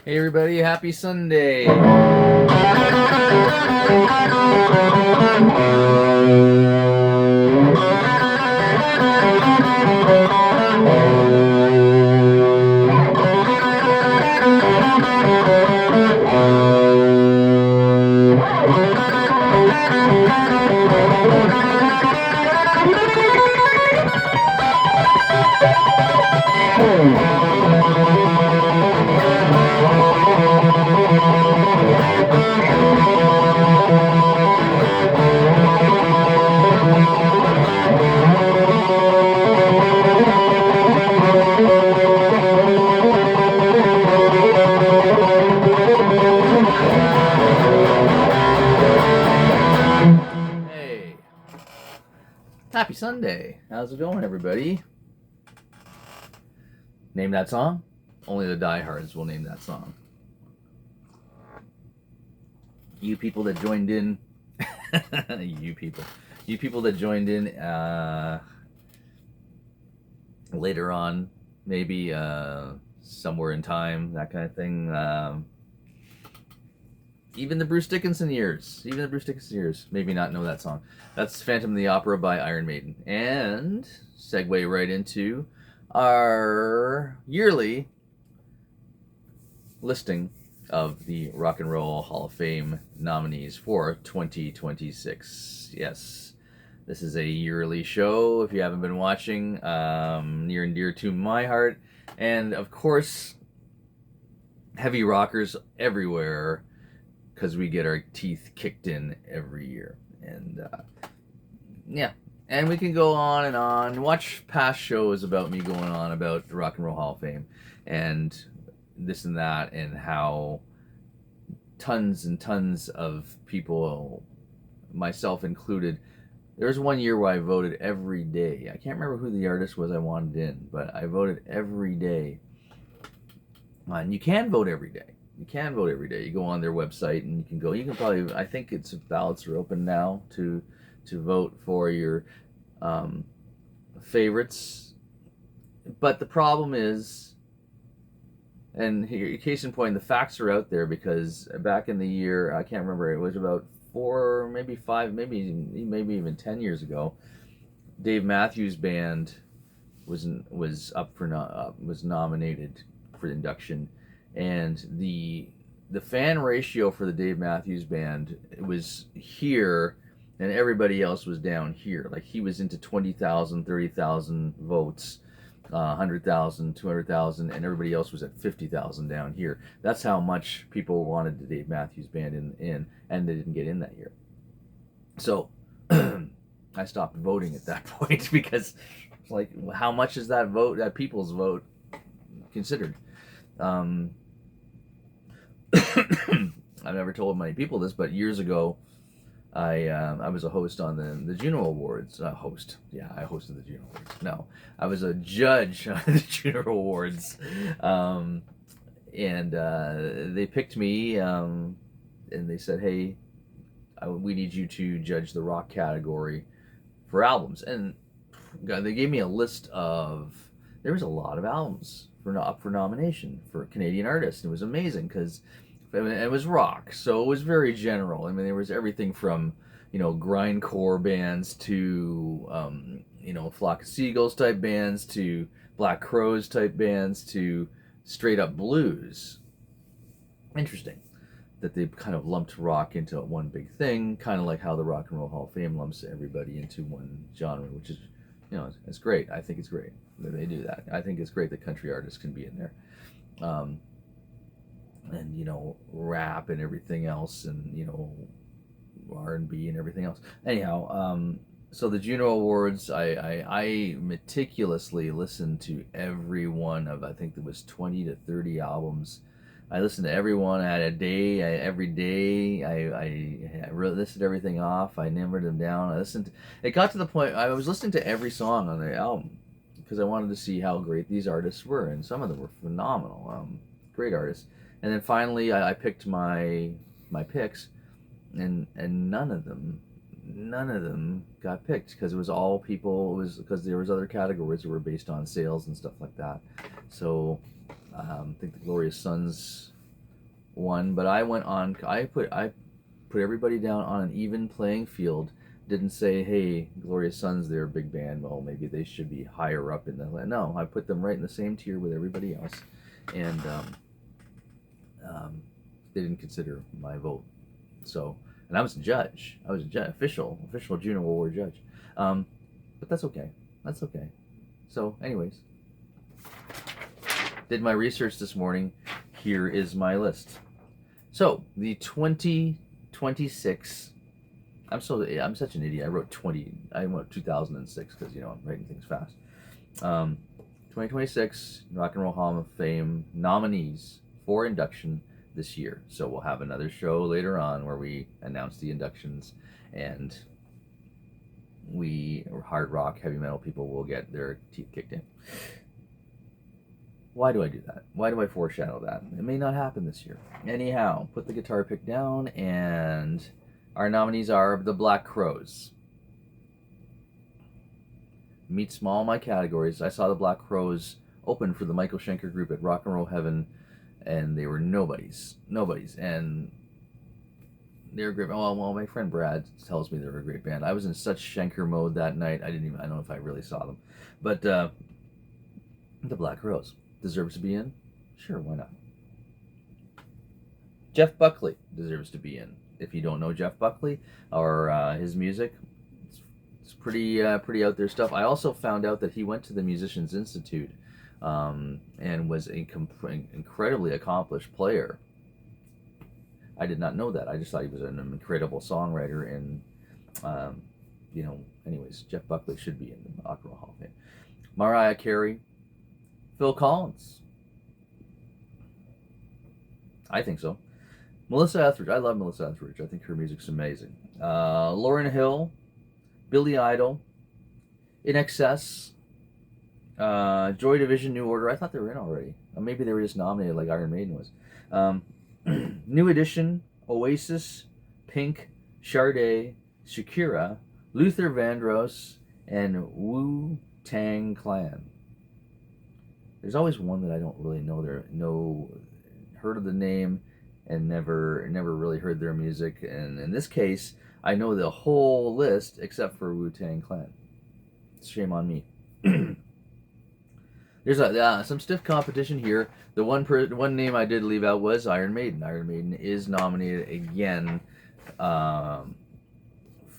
Hey everybody, happy Sunday. Hey, happy Sunday. How's it going, everybody? Name that song? Only the diehards will name that song. You people that joined in, you people that joined in later on, maybe somewhere in time, that kind of thing. Even the Bruce Dickinson years, maybe not know that song. That's Phantom of the Opera by Iron Maiden. And segue right into our yearly listing of the Rock and Roll Hall of Fame nominees for 2026. Yes, this is a yearly show. If you haven't been watching, near and dear to my heart. And of course, heavy rockers everywhere, because we get our teeth kicked in every year. And yeah, and we can go on and on. Watch past shows about me going on about the Rock and Roll Hall of Fame and this and that, and how tons and tons of people, myself included, there was one year where I voted every day. I can't remember who the artist was I wanted in, but I voted every day. And you can vote every day. You can vote every day. You go on their website and you can go. You can probably, I think it's ballots are open now to vote for your favorites. But the problem is, and here, case in point, the facts are out there, because back in the year, I can't remember, it was about 4, maybe 5, maybe even 10 years ago, Dave Matthews Band was nominated for induction, and the fan ratio for the Dave Matthews Band was here, and everybody else was down here. Like, he was into 20,000, 30,000 votes, 100,000, 200,000, and everybody else was at 50,000 down here. That's how much people wanted the Dave Matthews Band in, and they didn't get in that year. So I stopped voting at that point, because, like, how much is that people's vote considered? I've never told many people this, but years ago, I was a host on the Juno Awards. I hosted the Juno Awards. No, I was a judge on the Juno Awards, and they picked me, and they said, "Hey, we need you to judge the rock category for albums." And God, they gave me a list of. There was a lot of albums up for nomination for Canadian artists. It was amazing, because it was rock, so it was very general. I mean, there was everything from, grindcore bands to, Flock of Seagulls type bands to Black Crowes type bands to straight up blues. Interesting that they kind of lumped rock into one big thing, kind of like how the Rock and Roll Hall of Fame lumps everybody into one genre, which is, it's great. I think it's great that they do that. I think it's great that country artists can be in there. And rap and everything else, and R&B and everything else. Anyhow, so the Juno Awards, I meticulously listened to every one of, I think there was 20 to 30 albums. I listened to every one. I had a day, every day. I listed everything off. I numbered them down. It got to the point I was listening to every song on the album, because I wanted to see how great these artists were, and some of them were phenomenal, great artists. And then finally, I picked my picks, and none of them got picked, because it was all people. It was because there was other categories that were based on sales and stuff like that. So I think the Glorious Sons one, but I went on. I put everybody down on an even playing field. Didn't say, hey, Glorious Sons, they're a big band. Well, maybe they should be higher up in the. No, I put them right in the same tier with everybody else, and they didn't consider my vote. So, and I was a judge. I was a official Junior Award judge. But that's okay. That's okay. So, anyways, did my research this morning. Here is my list. So, the 2026. I'm such an idiot. I wrote 2006 because I'm writing things fast. 2026 Rock and Roll Hall of Fame nominees for induction this year. So we'll have another show later on where we announce the inductions, and we hard rock, heavy metal people will get their teeth kicked in. Why do I do that? Why do I foreshadow that? It may not happen this year. Anyhow, put the guitar pick down, and our nominees are the Black Crowes. Meet small in my categories. I saw the Black Crowes open for the Michael Schenker group at Rock and Roll Heaven, and they were nobodies, and they're great. Well, my friend Brad tells me they're a great band. I was in such Schenker mode that night. I don't know if I really saw them, but the Black Crowes deserves to be in. Sure, why not? Jeff Buckley deserves to be in. If you don't know Jeff Buckley or his music, it's pretty out there stuff. I also found out that he went to the Musicians Institute and was an incredibly accomplished player. I did not know that. I just thought he was an incredible songwriter. And anyways, Jeff Buckley should be in the Rock and Roll Hall of Fame. Mariah Carey, Phil Collins. I think so. Melissa Etheridge. I love Melissa Etheridge. I think her music's amazing. Lauryn Hill, Billy Idol, In Excess, Joy Division, New Order. I thought they were in already. Or maybe they were just nominated like Iron Maiden was. New Edition, Oasis, Pink, Sade, Shakira, Luther Vandross, and Wu-Tang Clan. There's always one that I don't really know. Heard of the name and never really heard their music. And in this case, I know the whole list except for Wu-Tang Clan. Shame on me. There's some stiff competition here. The one name I did leave out was Iron Maiden. Iron Maiden is nominated again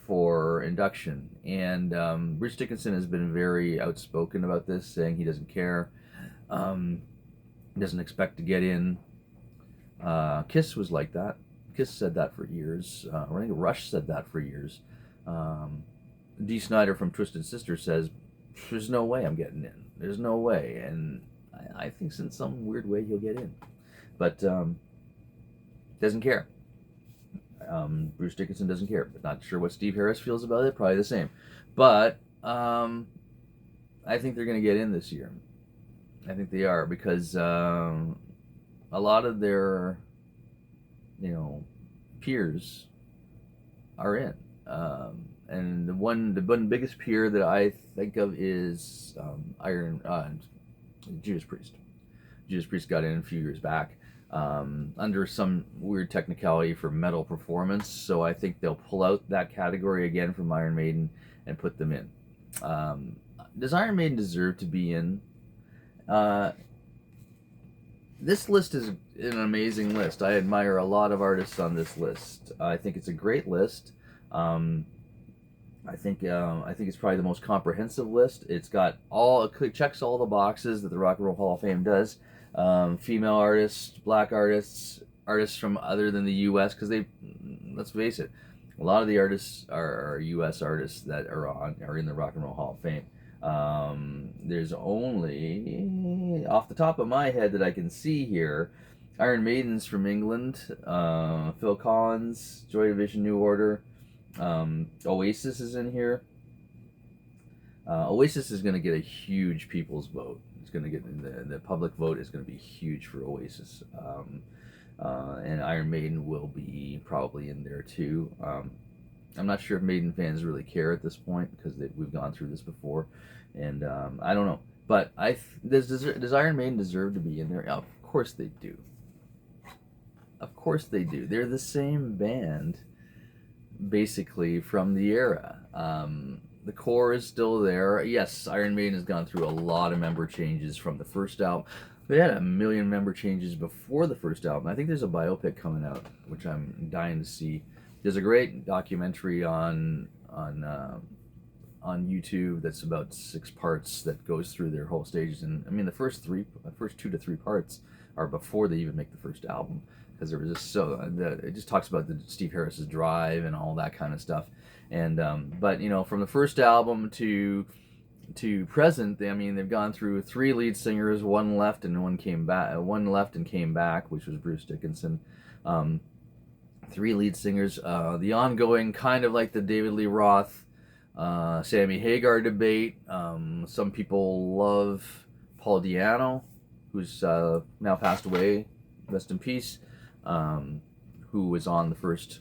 for induction. And Bruce Dickinson has been very outspoken about this, saying he doesn't care. Doesn't expect to get in. Kiss was like that. Kiss said that for years. I think Rush said that for years. Dee Snider from Twisted Sister says, there's no way I'm getting in. There's no way. And I think in some weird way he'll get in. But doesn't care. Bruce Dickinson doesn't care. But not sure what Steve Harris feels about it. Probably the same. But I think they're going to get in this year. I think they are, because a lot of their, peers are in. And the one biggest peer that I think of is Judas Priest. Judas Priest got in a few years back under some weird technicality for metal performance. So I think they'll pull out that category again from Iron Maiden and put them in. Does Iron Maiden deserve to be in? This list is an amazing list. I admire a lot of artists on this list. I think it's a great list. I think it's probably the most comprehensive list. It checks all the boxes that the Rock and Roll Hall of Fame does. Female artists, black artists, artists from other than the U.S. Because let's face it, a lot of the artists are U.S. artists that are in the Rock and Roll Hall of Fame. There's only, off the top of my head that I can see here, Iron Maiden's from England, Phil Collins, Joy Division, New Order, Oasis is in here. Oasis is going to get a huge people's vote. It's going to get the public vote is going to be huge for Oasis, and Iron Maiden will be probably in there too. I'm not sure if Maiden fans really care at this point because we've gone through this before, and I don't know. But does Iron Maiden deserve to be in there? Of course they do. Of course they do. They're the same band, basically, from the era. The core is still there. Yes, Iron Maiden has gone through a lot of member changes from the first album. They had a million member changes before the first album. I think there's a biopic coming out, which I'm dying to see. There's a great documentary on YouTube that's about 6 parts that goes through their whole stages. And I mean, the first 2 to 3 parts are before they even make the first album, because there was just it just talks about Steve Harris's drive and all that kind of stuff. And but from the first album to present, they've gone through 3 lead singers, one left and came back, which was Bruce Dickinson. 3 lead singers. The ongoing, kind of like the David Lee Roth, Sammy Hagar debate. Some people love Paul Di'Anno, who's now passed away, rest in peace, who was on the first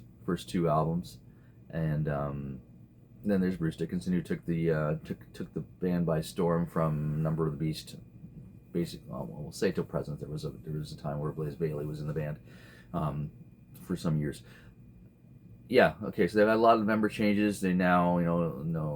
2 albums. And then there's Bruce Dickinson, who took the band by storm from Number of the Beast, basically. We'll say till present. There was a time where Blaze Bayley was in the band for some years. Yeah, okay, so they've had a lot of member changes. They now,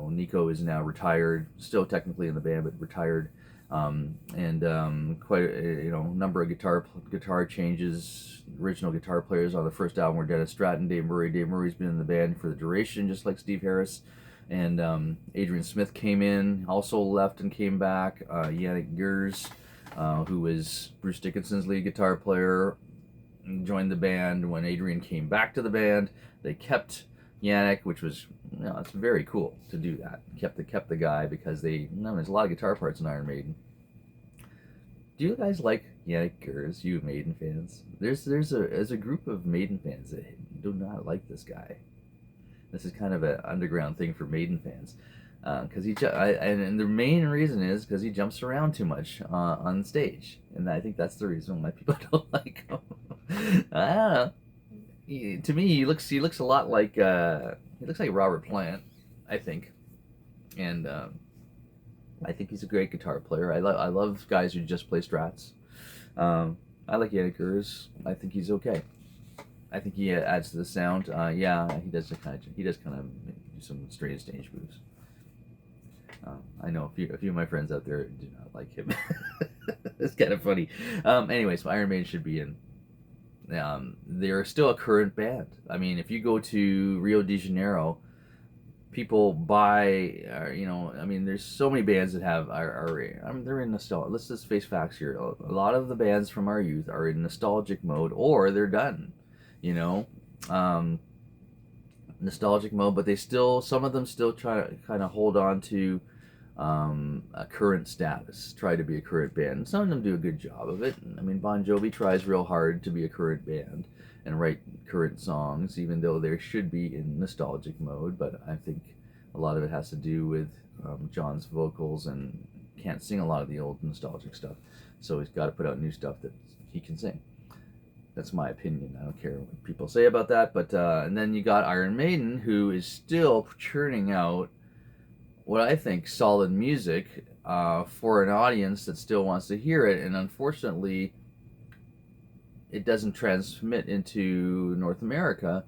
Nico is now retired, still technically in the band, but retired. And quite a number of guitar changes. Original guitar players on the first album were Dennis Stratton, Dave Murray. Dave Murray's been in the band for the duration, just like Steve Harris. And Adrian Smith came in, also left and came back. Yannick Gers, who was Bruce Dickinson's lead guitar player, joined the band when Adrian came back to the band. They kept Yannick, which was, it's very cool to do that. Kept the guy, because there's a lot of guitar parts in Iron Maiden. Do you guys like Yannick Gers, you Maiden fans? There's a group of Maiden fans that do not like this guy. This is kind of an underground thing for Maiden fans, because and the main reason is because he jumps around too much on stage, and I think that's the reason why people don't like him. I don't know. To me, he looks a lot like Robert Plant, I think, and I think he's a great guitar player. I love guys who just play Strats. I like Yannick Gers. I think he's okay. I think he adds to the sound. Yeah, he does kind of do some strange stage moves. I know a few of my friends out there do not like him. It's kind of funny. Anyway, so Iron Maiden should be in. They're still a current band. I mean, if you go to Rio de Janeiro, people buy, there's so many bands that they're in nostalgia. Let's just face facts here. A lot of the bands from our youth are in nostalgic mode, or they're done, nostalgic mode, but some of them still try to kind of hold on to a current status, try to be a current band. Some of them do a good job of it. I mean, Bon Jovi tries real hard to be a current band and write current songs, even though they should be in nostalgic mode. But I think a lot of it has to do with John's vocals, and can't sing a lot of the old nostalgic stuff, so he's got to put out new stuff that he can sing. That's my opinion. I don't care what people say about that. But and then you got Iron Maiden, who is still churning out what I think solid music for an audience that still wants to hear it. And unfortunately, it doesn't transmit into North America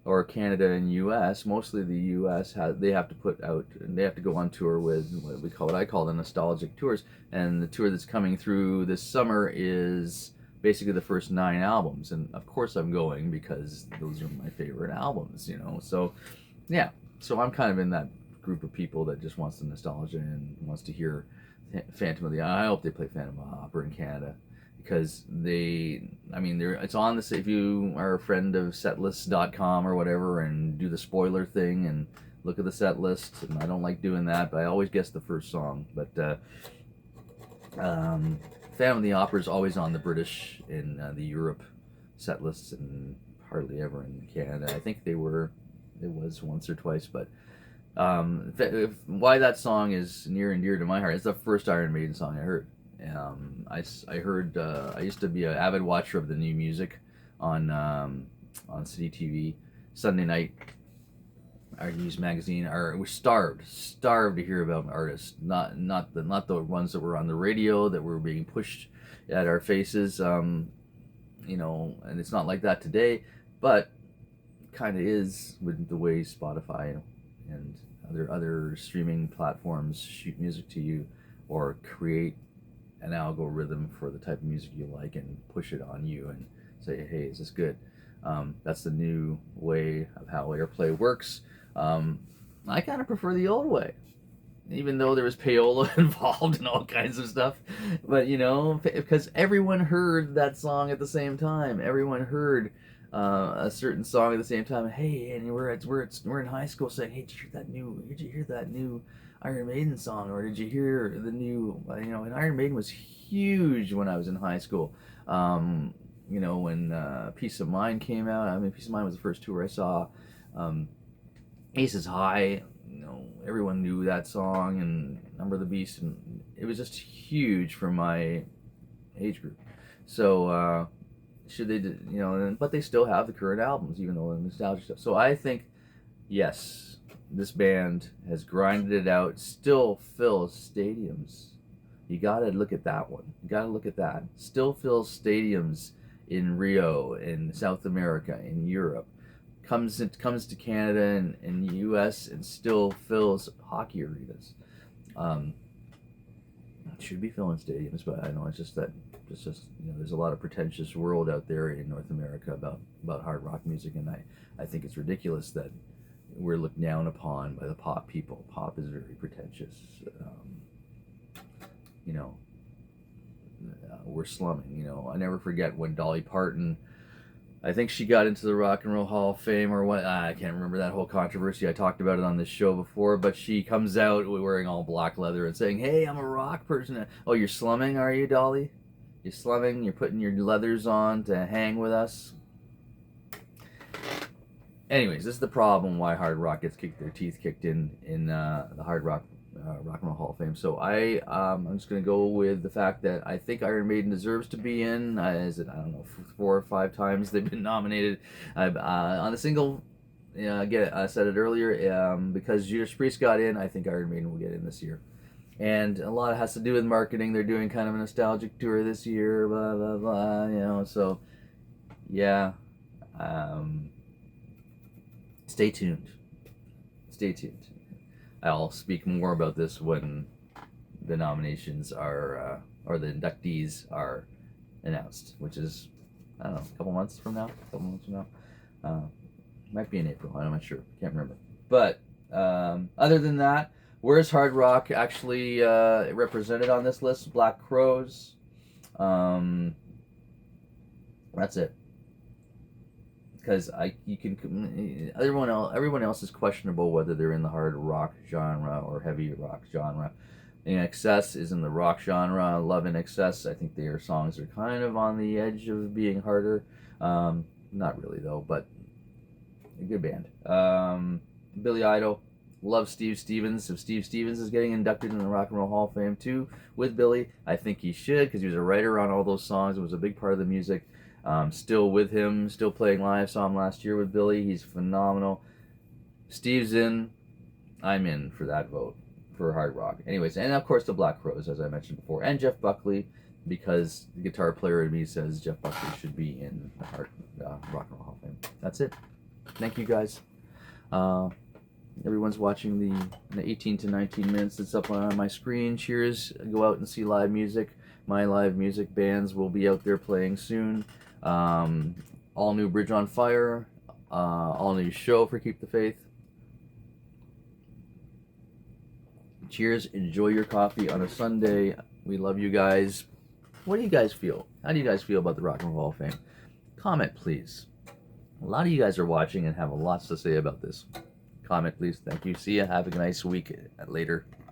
or Canada and U.S. Mostly the U.S. They have to go on tour with what I call the nostalgic tours. And the tour that's coming through this summer is basically the first 9 albums. And of course I'm going, because those are my favorite albums, So yeah, so I'm kind of in that group of people that just wants the nostalgia and wants to hear Phantom of the Opera. I hope they play Phantom of the Opera in Canada, because it's on this. If you are a friend of setlist.com or whatever and do the spoiler thing and look at the set list, and I don't like doing that, but I always guess the first song. But Phantom of the Opera is always on the British and the Europe set lists, and hardly ever in Canada. I think it was once or twice, but why that song is near and dear to my heart. It's the first Iron Maiden song I heard. I heard. I used to be an avid watcher of the new music on City TV. Sunday night, our news magazine. We're starved to hear about artists. Not the ones that were on the radio that were being pushed at our faces. you know, and it's not like that today, but kind of is with the way Spotify and other streaming platforms shoot music to you or create an algorithm for the type of music you like and push it on you and say, hey, is this good? That's the new way of how AirPlay works. I kind of prefer the old way, even though there was payola involved and all kinds of stuff. But, you know, because everyone heard that song at the same time. Everyone heard a certain song at the same time. Hey, and we're in high school saying, hey, did you hear that new Iron Maiden song? Or did you hear the new, you know, and Iron Maiden was huge when I was in high school. You know, when Peace of Mind came out. I mean, Peace of Mind was the first tour I saw. Aces High, you know, everyone knew that song, and Number of the Beast, and it was just huge for my age group. So should they, you know, but they still have the current albums, even though the nostalgia stuff. So I think, yes, this band has grinded it out, still fills stadiums. You gotta look at that one. You gotta look at that. Still fills stadiums in Rio, in South America, in Europe. Comes to Canada and U.S. and still fills hockey arenas. Should be filling stadiums, but I know it's just you know, there's a lot of pretentious world out there in North America about hard rock music, and I think it's ridiculous that we're looked down upon by the pop people. Pop is very pretentious. You know, we're slumming. You know, I never forget when Dolly Parton, I think she got into the Rock and Roll Hall of Fame or what, I can't remember that whole controversy. I talked about it on this show before, but she comes out wearing all black leather and saying, hey, I'm a rock person. Oh, you're slumming, are you, Dolly? You're slumming, you're putting your leathers on to hang with us? Anyways, this is the problem why hard rock gets their teeth kicked in the hard rock Rock and Roll Hall of Fame. So I'm just going to go with the fact that I think Iron Maiden deserves to be in. Is it, I don't know, 4 or 5 times they've been nominated. On the single, I said it earlier, because Judas Priest got in, I think Iron Maiden will get in this year. And a lot has to do with marketing. They're doing kind of a nostalgic tour this year, blah, blah, blah, you know. So, yeah. Stay tuned. Stay tuned. I'll speak more about this when the nominations are, or the inductees are announced, which is, I don't know, a couple months from now. Might be in April, I'm not sure, can't remember. But other than that, where's hard rock actually represented on this list? Black Crowes. That's it. Because everyone else is questionable whether they're in the hard rock genre or heavy rock genre. In Excess is in the rock genre. Love in Excess, I think their songs are kind of on the edge of being harder. Not really though, but a good band. Billy Idol, love Steve Stevens. If Steve Stevens is getting inducted in the Rock and Roll Hall of Fame too with Billy, I think he should, because he was a writer on all those songs. It was a big part of the music. Still with him, still playing live. Saw him last year with Billy. He's phenomenal. Steve's in. I'm in for that vote for hard rock. Anyways, and of course the Black Crowes, as I mentioned before, and Jeff Buckley, because the guitar player in me says Jeff Buckley should be in the Rock and Roll Hall of Fame. That's it. Thank you guys. Everyone's watching the 18 to 19 minutes that's up on my screen. Cheers. Go out and see live music. My live music bands will be out there playing soon. All new Bridge on Fire, all new show for Keep the Faith. Cheers, enjoy your coffee on a Sunday. We love you guys. What do you guys feel? How do you guys feel about the Rock and Roll Hall of Fame? Comment, please. A lot of you guys are watching and have lots to say about this. Comment, please. Thank you. See ya. Have a nice week. Later.